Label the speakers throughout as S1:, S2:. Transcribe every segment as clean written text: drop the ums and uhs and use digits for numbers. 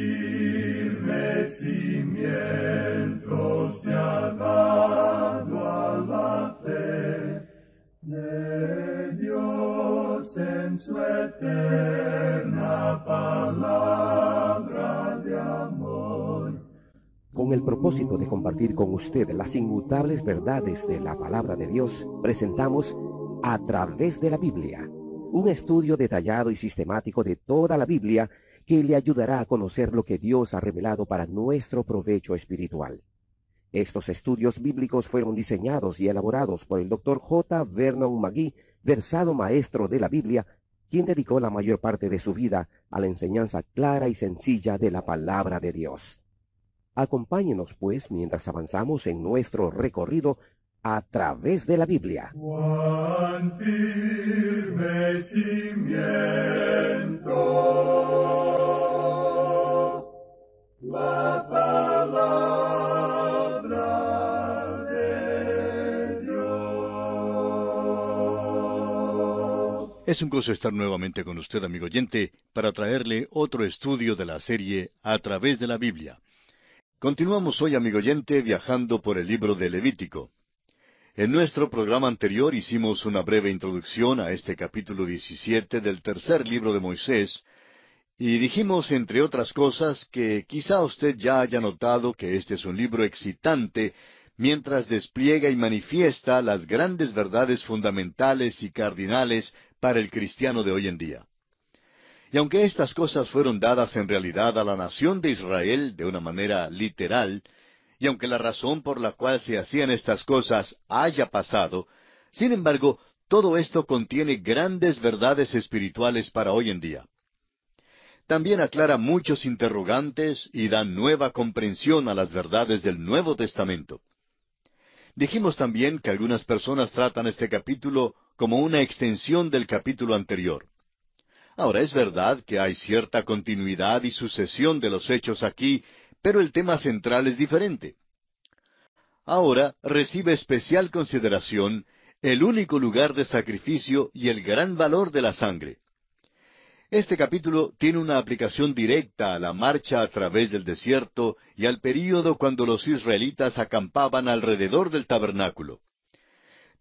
S1: firme cimiento se ha dado a la fe de Dios en su eterna palabra de amor.
S2: Con el propósito de compartir con usted las inmutables verdades de la palabra de Dios, presentamos A Través de la Biblia, un estudio detallado y sistemático de toda la Biblia que le ayudará a conocer lo que Dios ha revelado para nuestro provecho espiritual. Estos estudios bíblicos fueron diseñados y elaborados por el Dr. J. Vernon McGee, versado maestro de la Biblia, quien dedicó la mayor parte de su vida a la enseñanza clara y sencilla de la palabra de Dios. Acompáñenos, pues, mientras avanzamos en nuestro recorrido a través de la Biblia.
S1: Cuán firme cimiento la palabra de Dios.
S3: Es un gozo estar nuevamente con usted, amigo oyente, para traerle otro estudio de la serie A Través de la Biblia. Continuamos hoy, amigo oyente, viajando por el libro de Levítico. En nuestro programa anterior hicimos una breve introducción a este capítulo 17 del tercer libro de Moisés, y dijimos, entre otras cosas, que quizá usted ya haya notado que este es un libro excitante mientras despliega y manifiesta las grandes verdades fundamentales y cardinales para el cristiano de hoy en día. Y aunque estas cosas fueron dadas en realidad a la nación de Israel de una manera literal, y aunque la razón por la cual se hacían estas cosas haya pasado, sin embargo, todo esto contiene grandes verdades espirituales para hoy en día. También aclara muchos interrogantes y da nueva comprensión a las verdades del Nuevo Testamento. Dijimos también que algunas personas tratan este capítulo como una extensión del capítulo anterior. Ahora, es verdad que hay cierta continuidad y sucesión de los hechos aquí, pero el tema central es diferente. Ahora recibe especial consideración el único lugar de sacrificio y el gran valor de la sangre. Este capítulo tiene una aplicación directa a la marcha a través del desierto y al período cuando los israelitas acampaban alrededor del tabernáculo.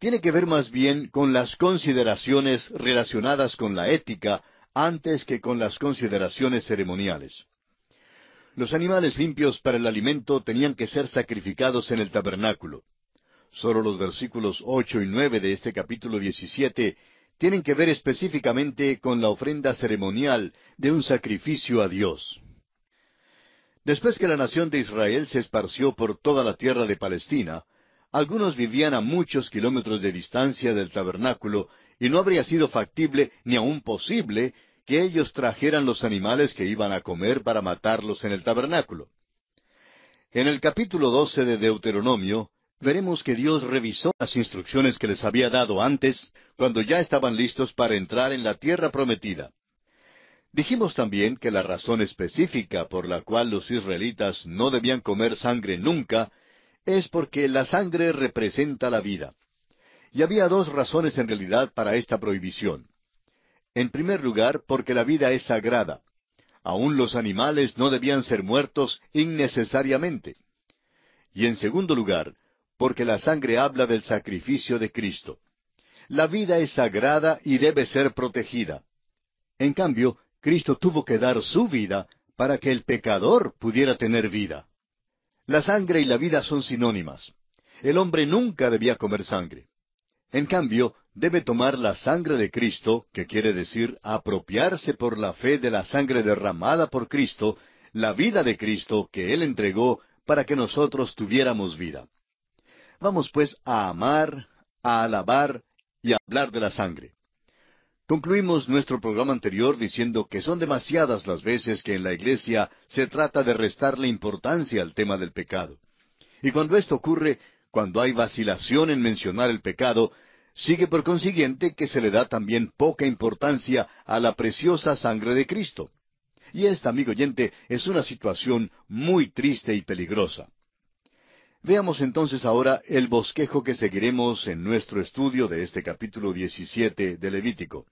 S3: Tiene que ver más bien con las consideraciones relacionadas con la ética antes que con las consideraciones ceremoniales. Los animales limpios para el alimento tenían que ser sacrificados en el tabernáculo. Solo los versículos 8 y 9 de este capítulo 17 tienen que ver específicamente con la ofrenda ceremonial de un sacrificio a Dios. Después que la nación de Israel se esparció por toda la tierra de Palestina, algunos vivían a muchos kilómetros de distancia del tabernáculo, y no habría sido factible ni aun posible que ellos trajeran los animales que iban a comer para matarlos en el tabernáculo. En el capítulo 12 de Deuteronomio, veremos que Dios revisó las instrucciones que les había dado antes, cuando ya estaban listos para entrar en la tierra prometida. Dijimos también que la razón específica por la cual los israelitas no debían comer sangre nunca es porque la sangre representa la vida. Y había dos razones en realidad para esta prohibición. En primer lugar, porque la vida es sagrada. Aún los animales no debían ser muertos innecesariamente. Y en segundo lugar, porque la sangre habla del sacrificio de Cristo. La vida es sagrada y debe ser protegida. En cambio, Cristo tuvo que dar su vida para que el pecador pudiera tener vida. La sangre y la vida son sinónimas. El hombre nunca debía comer sangre. En cambio, debe tomar la sangre de Cristo, que quiere decir apropiarse por la fe de la sangre derramada por Cristo, la vida de Cristo que Él entregó para que nosotros tuviéramos vida. Vamos pues a amar, a alabar y a hablar de la sangre. Concluimos nuestro programa anterior diciendo que son demasiadas las veces que en la iglesia se trata de restarle importancia al tema del pecado. Y cuando esto ocurre, cuando hay vacilación en mencionar el pecado, sigue por consiguiente que se le da también poca importancia a la preciosa sangre de Cristo. Y esta, amigo oyente, es una situación muy triste y peligrosa. Veamos entonces ahora el bosquejo que seguiremos en nuestro estudio de este capítulo 17 de Levítico.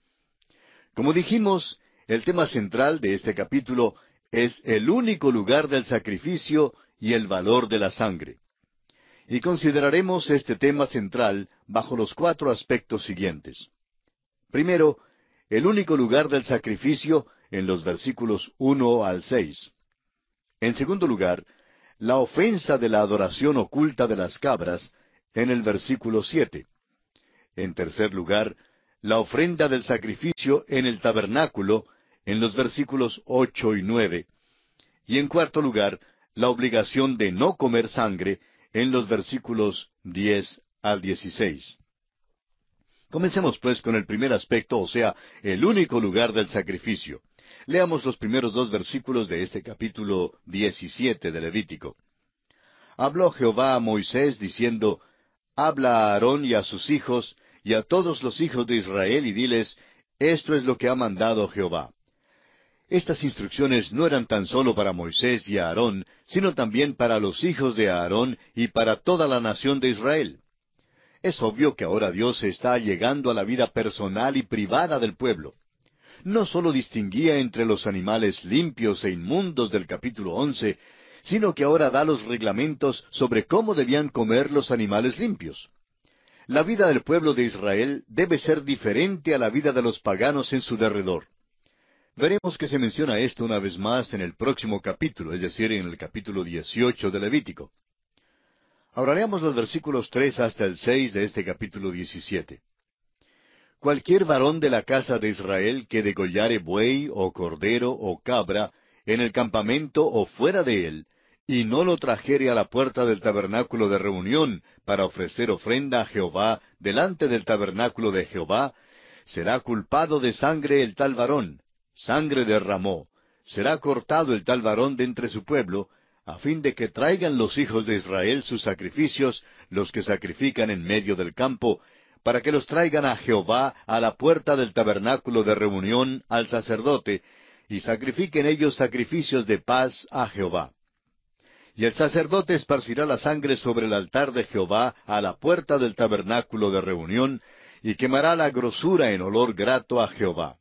S3: Como dijimos, el tema central de este capítulo es el único lugar del sacrificio y el valor de la sangre. Y consideraremos este tema central bajo los 4 aspectos siguientes. Primero, el único lugar del sacrificio en los versículos 1 al 6. En segundo lugar, la ofensa de la adoración oculta de las cabras en el versículo 7. En tercer lugar, la ofrenda del sacrificio en el tabernáculo en los versículos 8 y 9. Y en cuarto lugar, la obligación de no comer sangre en los versículos 10 al 16. Comencemos pues con el primer aspecto, o sea, el único lugar del sacrificio. Leamos los primeros 2 versículos de este capítulo 17 de Levítico. Habló Jehová a Moisés diciendo, Habla a Aarón y a sus hijos, y a todos los hijos de Israel, y diles, Esto es lo que ha mandado Jehová. Estas instrucciones no eran tan solo para Moisés y Aarón, sino también para los hijos de Aarón y para toda la nación de Israel. Es obvio que ahora Dios está llegando a la vida personal y privada del pueblo. No sólo distinguía entre los animales limpios e inmundos del capítulo 11, sino que ahora da los reglamentos sobre cómo debían comer los animales limpios. La vida del pueblo de Israel debe ser diferente a la vida de los paganos en su derredor. Veremos que se menciona esto una vez más en el próximo capítulo, es decir, en el capítulo 18 de Levítico. Ahora leamos los versículos 3 hasta el 6 de este capítulo 17. Cualquier varón de la casa de Israel que degollare buey, o cordero, o cabra, en el campamento o fuera de él, y no lo trajere a la puerta del tabernáculo de reunión para ofrecer ofrenda a Jehová delante del tabernáculo de Jehová, será culpado de sangre el tal varón. Sangre derramó. Será cortado el tal varón de entre su pueblo, a fin de que traigan los hijos de Israel sus sacrificios, los que sacrifican en medio del campo, para que los traigan a Jehová a la puerta del tabernáculo de reunión al sacerdote, y sacrifiquen ellos sacrificios de paz a Jehová. Y el sacerdote esparcirá la sangre sobre el altar de Jehová a la puerta del tabernáculo de reunión, y quemará la grosura en olor grato a Jehová.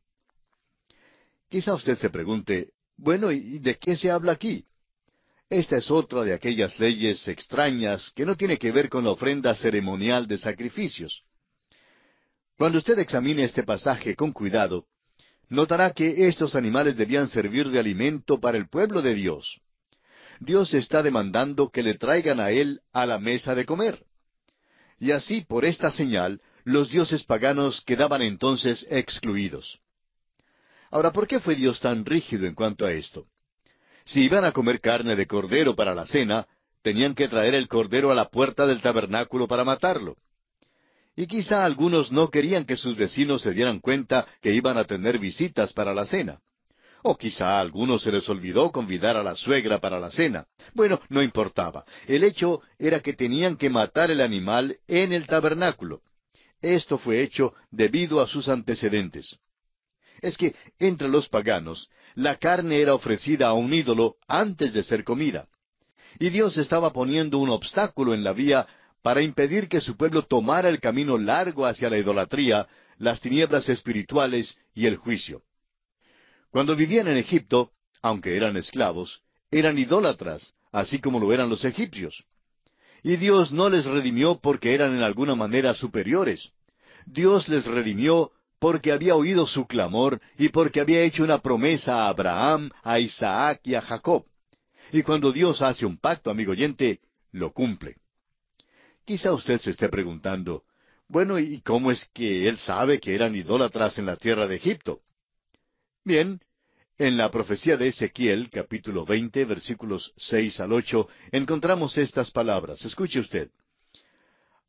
S3: Quizá usted se pregunte, bueno, ¿y de qué se habla aquí? Esta es otra de aquellas leyes extrañas que no tiene que ver con la ofrenda ceremonial de sacrificios. Cuando usted examine este pasaje con cuidado, notará que estos animales debían servir de alimento para el pueblo de Dios. Dios está demandando que le traigan a Él a la mesa de comer. Y así, por esta señal, los dioses paganos quedaban entonces excluidos. Ahora, ¿por qué fue Dios tan rígido en cuanto a esto? Si iban a comer carne de cordero para la cena, tenían que traer el cordero a la puerta del tabernáculo para matarlo. Y quizá algunos no querían que sus vecinos se dieran cuenta que iban a tener visitas para la cena. O quizá a algunos se les olvidó convidar a la suegra para la cena. Bueno, no importaba. El hecho era que tenían que matar el animal en el tabernáculo. Esto fue hecho debido a sus antecedentes. Es que entre los paganos, la carne era ofrecida a un ídolo antes de ser comida. Y Dios estaba poniendo un obstáculo en la vía para impedir que su pueblo tomara el camino largo hacia la idolatría, las tinieblas espirituales y el juicio. Cuando vivían en Egipto, aunque eran esclavos, eran idólatras, así como lo eran los egipcios. Y Dios no les redimió porque eran en alguna manera superiores. Dios les redimió porque había oído su clamor y porque había hecho una promesa a Abraham, a Isaac y a Jacob. Y cuando Dios hace un pacto, amigo oyente, lo cumple. Quizá usted se esté preguntando, bueno, ¿y cómo es que Él sabe que eran idólatras en la tierra de Egipto? Bien, en la profecía de Ezequiel, capítulo 20, versículos 6 al 8, encontramos estas palabras. Escuche usted.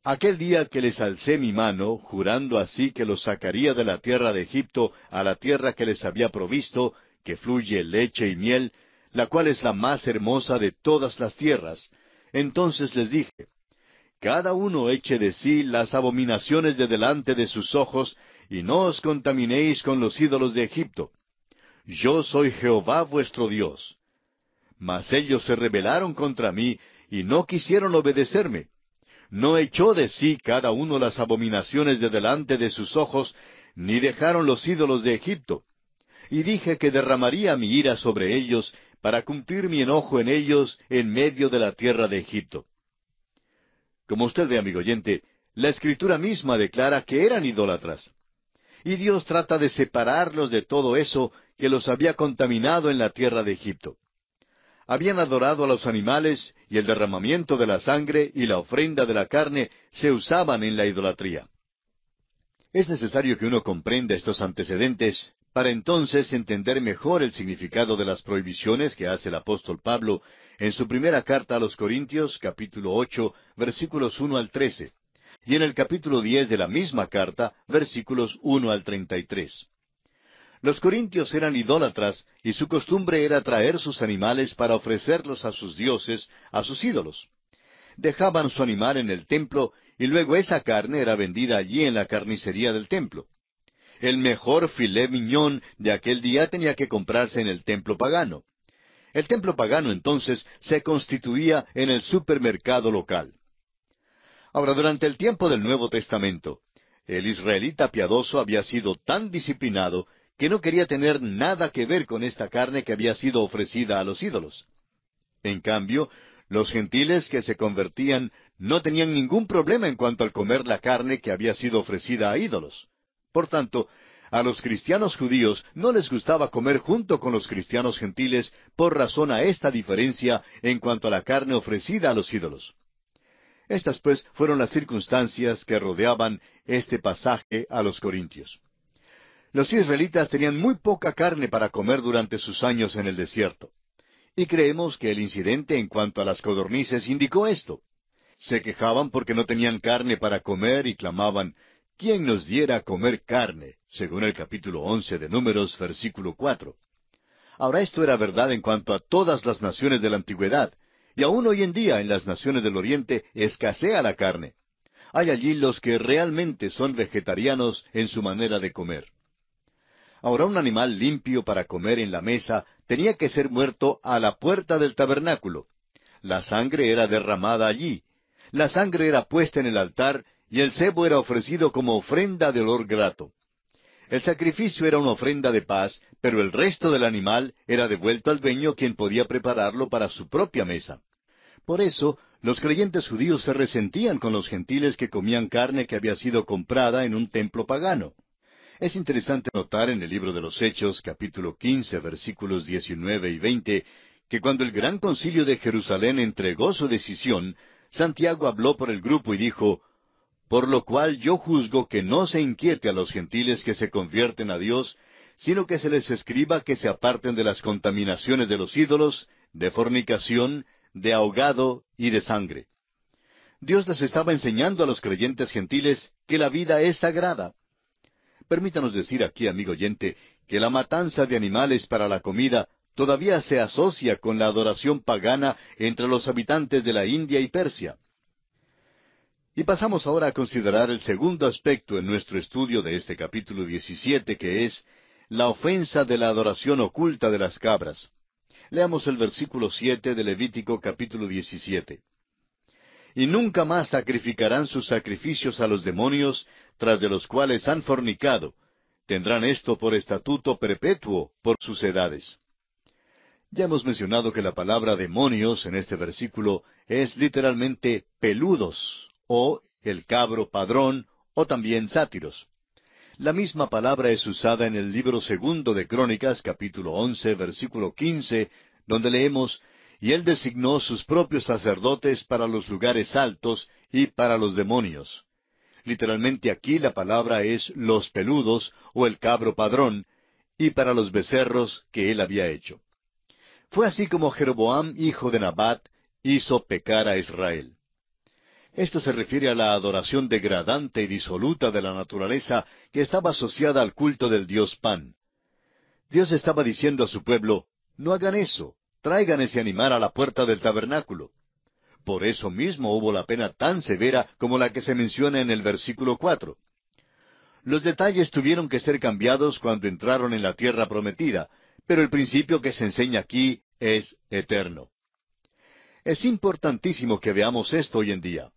S3: Aquel día que les alcé mi mano, jurando así que los sacaría de la tierra de Egipto a la tierra que les había provisto, que fluye leche y miel, la cual es la más hermosa de todas las tierras, entonces les dije, cada uno eche de sí las abominaciones de delante de sus ojos, y no os contaminéis con los ídolos de Egipto. Yo soy Jehová vuestro Dios. Mas ellos se rebelaron contra mí, y no quisieron obedecerme. No echó de sí cada uno las abominaciones de delante de sus ojos, ni dejaron los ídolos de Egipto. Y dije que derramaría mi ira sobre ellos, para cumplir mi enojo en ellos en medio de la tierra de Egipto. Como usted ve, amigo oyente, la Escritura misma declara que eran idólatras. Y Dios trata de separarlos de todo eso que los había contaminado en la tierra de Egipto. Habían adorado a los animales, y el derramamiento de la sangre y la ofrenda de la carne se usaban en la idolatría. Es necesario que uno comprenda estos antecedentes para entonces entender mejor el significado de las prohibiciones que hace el apóstol Pablo en su primera carta a los Corintios, capítulo 8, versículos 1 al 13, y en el capítulo 10 de la misma carta, versículos 1 al 33. Los corintios eran idólatras y su costumbre era traer sus animales para ofrecerlos a sus dioses, a sus ídolos. Dejaban su animal en el templo y luego esa carne era vendida allí en la carnicería del templo. El mejor filé miñón de aquel día tenía que comprarse en el templo pagano. El templo pagano entonces se constituía en el supermercado local. Ahora, durante el tiempo del Nuevo Testamento, el israelita piadoso había sido tan disciplinado que no quería tener nada que ver con esta carne que había sido ofrecida a los ídolos. En cambio, los gentiles que se convertían no tenían ningún problema en cuanto al comer la carne que había sido ofrecida a ídolos. Por tanto, a los cristianos judíos no les gustaba comer junto con los cristianos gentiles por razón a esta diferencia en cuanto a la carne ofrecida a los ídolos. Estas, pues, fueron las circunstancias que rodeaban este pasaje a los corintios. Los israelitas tenían muy poca carne para comer durante sus años en el desierto. Y creemos que el incidente en cuanto a las codornices indicó esto. Se quejaban porque no tenían carne para comer y clamaban, ¿quién nos diera a comer carne? Según el capítulo 11 de Números, versículo 4. Ahora, esto era verdad en cuanto a todas las naciones de la antigüedad, y aún hoy en día en las naciones del Oriente escasea la carne. Hay allí los que realmente son vegetarianos en su manera de comer. Ahora, un animal limpio para comer en la mesa tenía que ser muerto a la puerta del tabernáculo. La sangre era derramada allí. La sangre era puesta en el altar y el cebo era ofrecido como ofrenda de olor grato. El sacrificio era una ofrenda de paz, pero el resto del animal era devuelto al dueño, quien podía prepararlo para su propia mesa. Por eso, los creyentes judíos se resentían con los gentiles que comían carne que había sido comprada en un templo pagano. Es interesante notar en el libro de los Hechos, capítulo 15, versículos 19 y 20, que cuando el gran concilio de Jerusalén entregó su decisión, Santiago habló por el grupo y dijo, «Por lo cual yo juzgo que no se inquiete a los gentiles que se convierten a Dios, sino que se les escriba que se aparten de las contaminaciones de los ídolos, de fornicación, de ahogado y de sangre». Dios les estaba enseñando a los creyentes gentiles que la vida es sagrada. Permítanos decir aquí, amigo oyente, que la matanza de animales para la comida todavía se asocia con la adoración pagana entre los habitantes de la India y Persia. Y pasamos ahora a considerar el segundo aspecto en nuestro estudio de este capítulo 17, que es la ofensa de la adoración oculta de las cabras. Leamos el versículo 7 de Levítico capítulo 17. Y nunca más sacrificarán sus sacrificios a los demonios, tras de los cuales han fornicado. Tendrán esto por estatuto perpetuo por sus edades. Ya hemos mencionado que la palabra demonios en este versículo es literalmente peludos, o el cabro padrón, o también sátiros. La misma palabra es usada en el libro segundo de Crónicas, capítulo 11, versículo 15, donde leemos, «Y él designó sus propios sacerdotes para los lugares altos y para los demonios». Literalmente aquí la palabra es los peludos o el cabro padrón, y para los becerros que él había hecho. Fue así como Jeroboam, hijo de Nabat, hizo pecar a Israel. Esto se refiere a la adoración degradante y disoluta de la naturaleza que estaba asociada al culto del dios Pan. Dios estaba diciendo a su pueblo, no hagan eso, traigan ese animal a la puerta del tabernáculo. Por eso mismo hubo la pena tan severa como la que se menciona en el versículo 4. Los detalles tuvieron que ser cambiados cuando entraron en la tierra prometida, pero el principio que se enseña aquí es eterno. Es importantísimo que veamos esto hoy en día.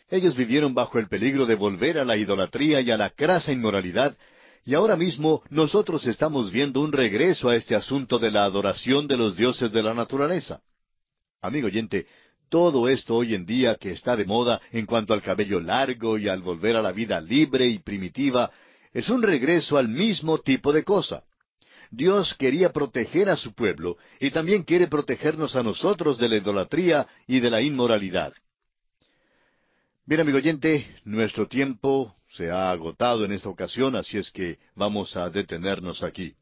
S3: Ellos vivieron bajo el peligro de volver a la idolatría y a la crasa inmoralidad Y ahora mismo nosotros estamos viendo un regreso a este asunto de la adoración de los dioses de la naturaleza. Amigo oyente, todo esto hoy en día que está de moda en cuanto al cabello largo y al volver a la vida libre y primitiva, es un regreso al mismo tipo de cosa. Dios quería proteger a su pueblo y también quiere protegernos a nosotros de la idolatría y de la inmoralidad. Bien, amigo oyente, nuestro tiempo se ha agotado en esta ocasión, así es que vamos a detenernos aquí.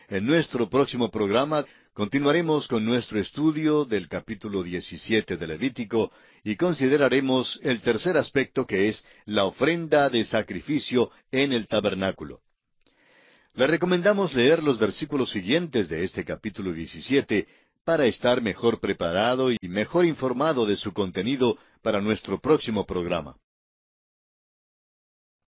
S3: En nuestro próximo programa continuaremos con nuestro estudio del capítulo 17 de Levítico y consideraremos el tercer aspecto, que es la ofrenda de sacrificio en el tabernáculo. Le recomendamos leer los versículos siguientes de este capítulo 17 para estar mejor preparado y mejor informado de su contenido para nuestro próximo programa.